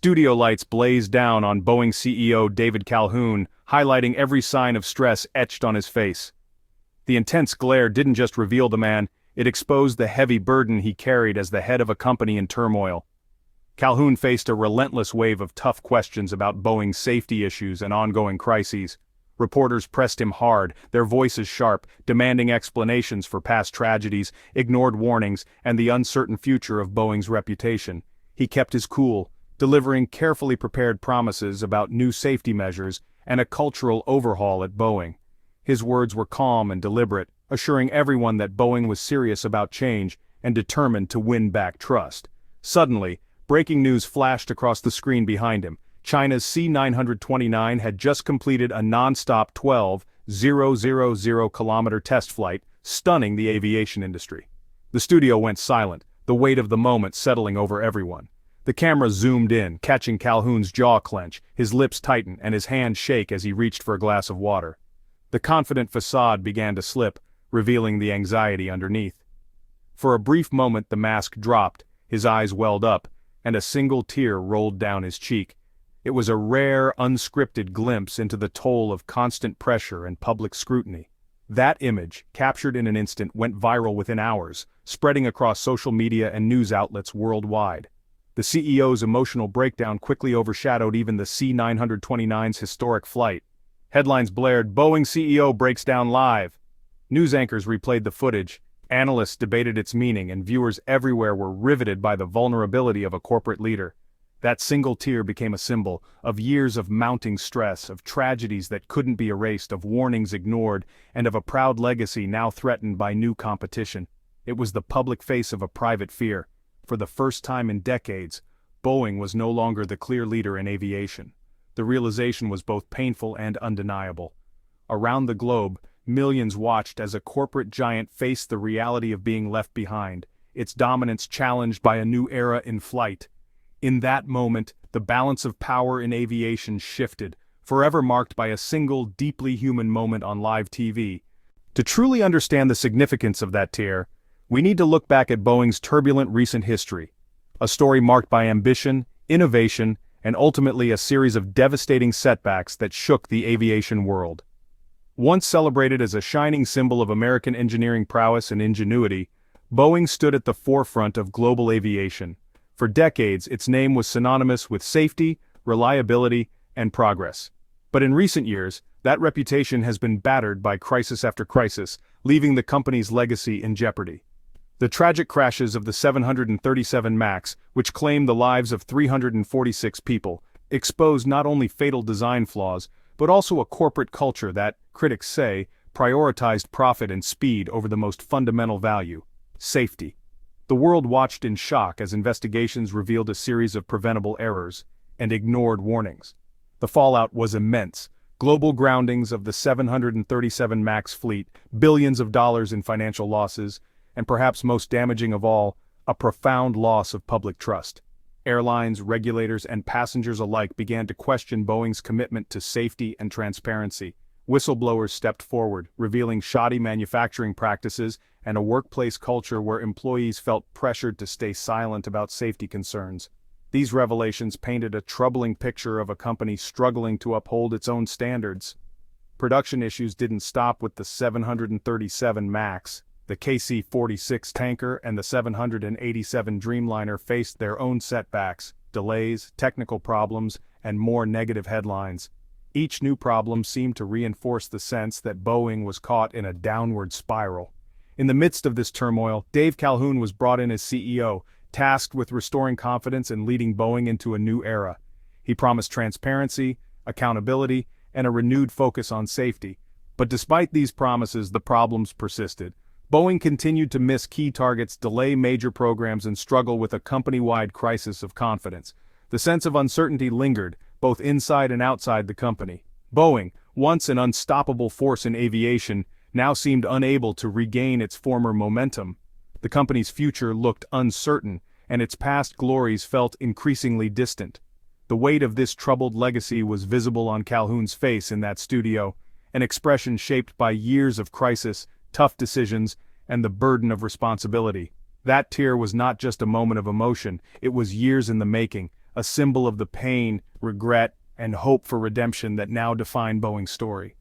Studio lights blazed down on Boeing CEO David Calhoun, highlighting every sign of stress etched on his face. The intense glare didn't just reveal the man, it exposed the heavy burden he carried as the head of a company in turmoil. Calhoun faced a relentless wave of tough questions about Boeing's safety issues and ongoing crises. Reporters pressed him hard, their voices sharp, demanding explanations for past tragedies, ignored warnings, and the uncertain future of Boeing's reputation. He kept his cool, delivering carefully prepared promises about new safety measures and a cultural overhaul at Boeing. His words were calm and deliberate, assuring everyone that Boeing was serious about change and determined to win back trust. Suddenly, breaking news flashed across the screen behind him. China's C929 had just completed a non-stop 12,000-kilometer test flight, stunning the aviation industry. The studio went silent, the weight of the moment settling over everyone. The camera zoomed in, catching Calhoun's jaw clench, his lips tighten, and his hand shake as he reached for a glass of water. The confident facade began to slip, revealing the anxiety underneath. For a brief moment the mask dropped, his eyes welled up, and a single tear rolled down his cheek. It was a rare, unscripted glimpse into the toll of constant pressure and public scrutiny. That image, captured in an instant, went viral within hours, spreading across social media and news outlets worldwide. The CEO's emotional breakdown quickly overshadowed even the C929's historic flight. Headlines blared, "Boeing CEO breaks down live." News anchors replayed the footage, analysts debated its meaning, and viewers everywhere were riveted by the vulnerability of a corporate leader. That single tear became a symbol of years of mounting stress, of tragedies that couldn't be erased, of warnings ignored, and of a proud legacy now threatened by new competition. It was the public face of a private fear. For the first time in decades, Boeing was no longer the clear leader in aviation. The realization was both painful and undeniable. Around the globe, millions watched as a corporate giant faced the reality of being left behind, its dominance challenged by a new era in flight. In that moment, the balance of power in aviation shifted, forever marked by a single, deeply human moment on live TV. To truly understand the significance of that tear, we need to look back at Boeing's turbulent recent history, a story marked by ambition, innovation, and ultimately a series of devastating setbacks that shook the aviation world. Once celebrated as a shining symbol of American engineering prowess and ingenuity, Boeing stood at the forefront of global aviation. For decades, its name was synonymous with safety, reliability, and progress. But in recent years, that reputation has been battered by crisis after crisis, leaving the company's legacy in jeopardy. The tragic crashes of the 737 MAX, which claimed the lives of 346 people, exposed not only fatal design flaws, but also a corporate culture that, critics say, prioritized profit and speed over the most fundamental value: safety. The world watched in shock as investigations revealed a series of preventable errors and ignored warnings. The fallout was immense. Global groundings of the 737 MAX fleet, billions of dollars in financial losses, and perhaps most damaging of all, a profound loss of public trust. Airlines, regulators, and passengers alike began to question Boeing's commitment to safety and transparency. Whistleblowers stepped forward, revealing shoddy manufacturing practices and a workplace culture where employees felt pressured to stay silent about safety concerns. These revelations painted a troubling picture of a company struggling to uphold its own standards. Production issues didn't stop with the 737 MAX. The KC-46 tanker and the 787 Dreamliner faced their own setbacks, delays, technical problems, and more negative headlines. Each new problem seemed to reinforce the sense that Boeing was caught in a downward spiral. In the midst of this turmoil, Dave Calhoun was brought in as CEO, tasked with restoring confidence and leading Boeing into a new era. He promised transparency, accountability, and a renewed focus on safety. But despite these promises, the problems persisted. Boeing continued to miss key targets, delay major programs, and struggle with a company-wide crisis of confidence. The sense of uncertainty lingered, both inside and outside the company. Boeing, once an unstoppable force in aviation, now seemed unable to regain its former momentum. The company's future looked uncertain, and its past glories felt increasingly distant. The weight of this troubled legacy was visible on Calhoun's face in that studio, an expression shaped by years of crisis, tough decisions, and the burden of responsibility. That tear was not just a moment of emotion, it was years in the making, a symbol of the pain, regret, and hope for redemption that now define Boeing's story.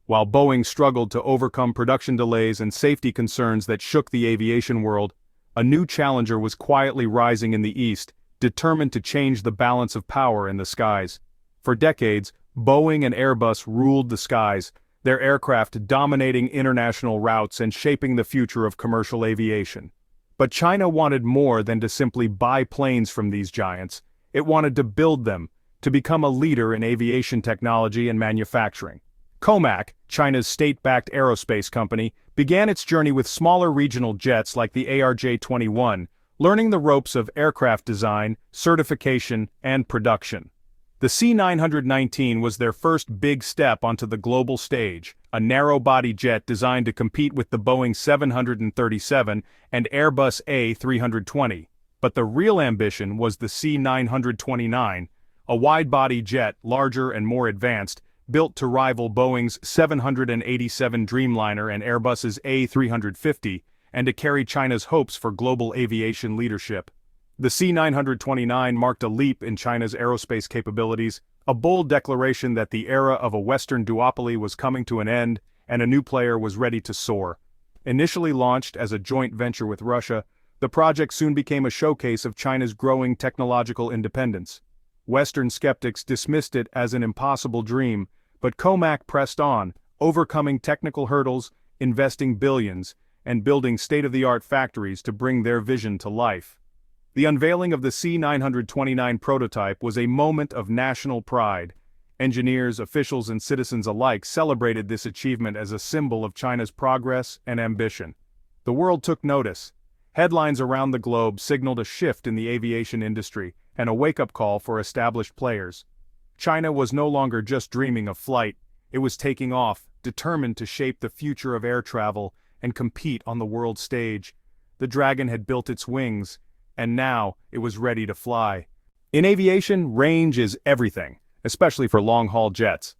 While Boeing struggled to overcome production delays and safety concerns that shook the aviation world, a new challenger was quietly rising in the East, determined to change the balance of power in the skies. For decades, Boeing and Airbus ruled the skies, their aircraft dominating international routes and shaping the future of commercial aviation. But China wanted more than to simply buy planes from these giants. It wanted to build them, to become a leader in aviation technology and manufacturing. COMAC, China's state-backed aerospace company, began its journey with smaller regional jets like the ARJ-21, learning the ropes of aircraft design, certification, and production. The C919 was their first big step onto the global stage, a narrow-body jet designed to compete with the Boeing 737 and Airbus A320. But the real ambition was the C929, a wide-body jet larger and more advanced, built to rival Boeing's 787 Dreamliner and Airbus's A350, and to carry China's hopes for global aviation leadership. The C929 marked a leap in China's aerospace capabilities, a bold declaration that the era of a Western duopoly was coming to an end, and a new player was ready to soar. Initially launched as a joint venture with Russia, the project soon became a showcase of China's growing technological independence. Western skeptics dismissed it as an impossible dream, but COMAC pressed on, overcoming technical hurdles, investing billions, and building state-of-the-art factories to bring their vision to life. The unveiling of the C929 prototype was a moment of national pride. Engineers, officials, and citizens alike celebrated this achievement as a symbol of China's progress and ambition. The world took notice. Headlines around the globe signaled a shift in the aviation industry and a wake-up call for established players. China was no longer just dreaming of flight, it was taking off, determined to shape the future of air travel and compete on the world stage. The Dragon had built its wings, and now it was ready to fly. In aviation, range is everything, especially for long-haul jets.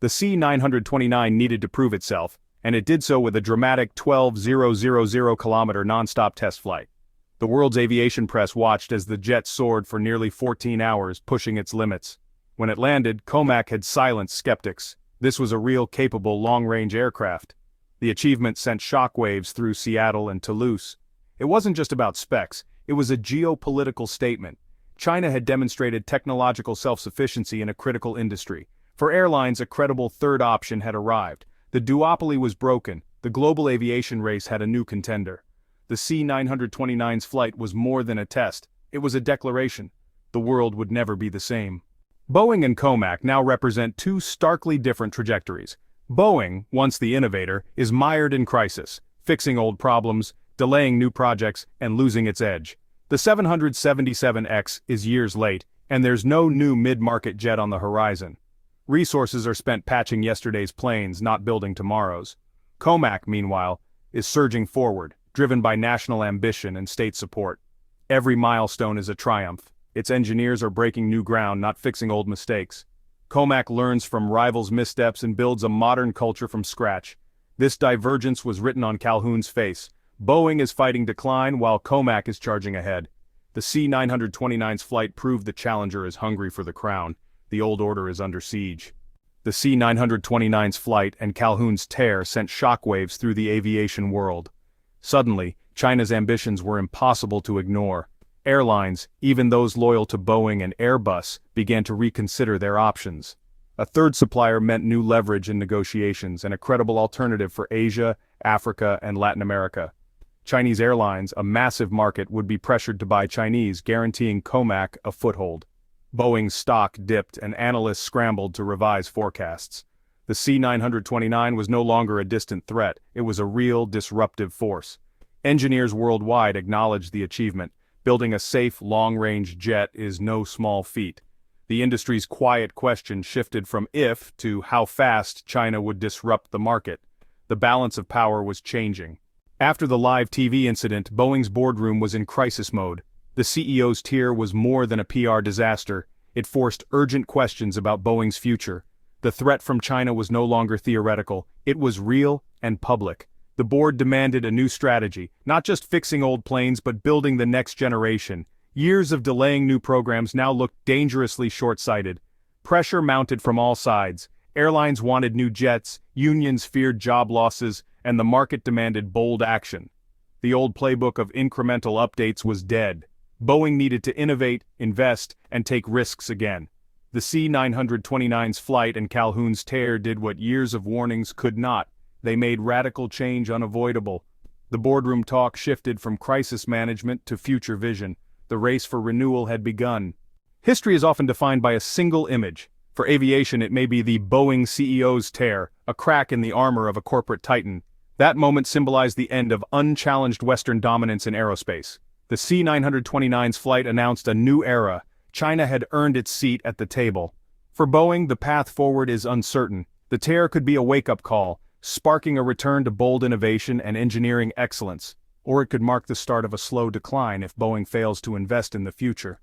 The C929 needed to prove itself, and it did so with a dramatic 12,000-kilometer non-stop test flight. The world's aviation press watched as the jet soared for nearly 14 hours, pushing its limits. When it landed, COMAC had silenced skeptics. This was a real capable long-range aircraft. The achievement sent shockwaves through Seattle and Toulouse. It wasn't just about specs, it was a geopolitical statement. China had demonstrated technological self-sufficiency in a critical industry. For airlines, a credible third option had arrived. The duopoly was broken. The global aviation race had a new contender. The C929's flight was more than a test. It was a declaration. The world would never be the same. Boeing and COMAC now represent two starkly different trajectories. Boeing, once the innovator, is mired in crisis, fixing old problems, delaying new projects, and losing its edge. The 777X is years late, and there's no new mid-market jet on the horizon. Resources are spent patching yesterday's planes, not building tomorrow's. COMAC, meanwhile, is surging forward, driven by national ambition and state support. Every milestone is a triumph. Its engineers are breaking new ground, not fixing old mistakes. COMAC learns from rivals' missteps and builds a modern culture from scratch. This divergence was written on Calhoun's face. Boeing is fighting decline while COMAC is charging ahead. The C929's flight proved the challenger is hungry for the crown. The old order is under siege. The C929's flight and Calhoun's tear sent shockwaves through the aviation world. Suddenly, China's ambitions were impossible to ignore. Airlines, even those loyal to Boeing and Airbus, began to reconsider their options. A third supplier meant new leverage in negotiations and a credible alternative for Asia, Africa, and Latin America. Chinese airlines, a massive market, would be pressured to buy Chinese, guaranteeing COMAC a foothold. Boeing's stock dipped and analysts scrambled to revise forecasts. The C929 was no longer a distant threat, it was a real disruptive force. Engineers worldwide acknowledged the achievement. Building a safe, long-range jet is no small feat. The industry's quiet question shifted from if to how fast China would disrupt the market. The balance of power was changing. After the live TV incident, Boeing's boardroom was in crisis mode. The CEO's tear was more than a PR disaster. It forced urgent questions about Boeing's future. The threat from China was no longer theoretical. It was real and public. The board demanded a new strategy, not just fixing old planes but building the next generation, Years of delaying new programs now looked dangerously short-sighted. Pressure mounted from all sides. Airlines wanted new jets, unions feared job losses, and the market demanded bold action. The old playbook of incremental updates was dead. Boeing needed to innovate, invest, and take risks again. The C929's flight and Calhoun's tear did what years of warnings could not. They made radical change unavoidable. The boardroom talk shifted from crisis management to future vision. The race for renewal had begun. History is often defined by a single image. For aviation, it may be the Boeing CEO's tear, a crack in the armor of a corporate titan. That moment symbolized the end of unchallenged Western dominance in aerospace. The C929's flight announced a new era. China had earned its seat at the table. For Boeing, the path forward is uncertain. The tear could be a wake-up call, sparking a return to bold innovation and engineering excellence. Or it could mark the start of a slow decline if Boeing fails to invest in the future.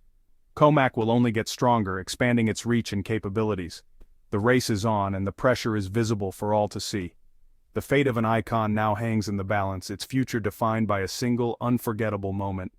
COMAC will only get stronger, expanding its reach and capabilities. The race is on and the pressure is visible for all to see. The fate of an icon now hangs in the balance, its future defined by a single, unforgettable moment.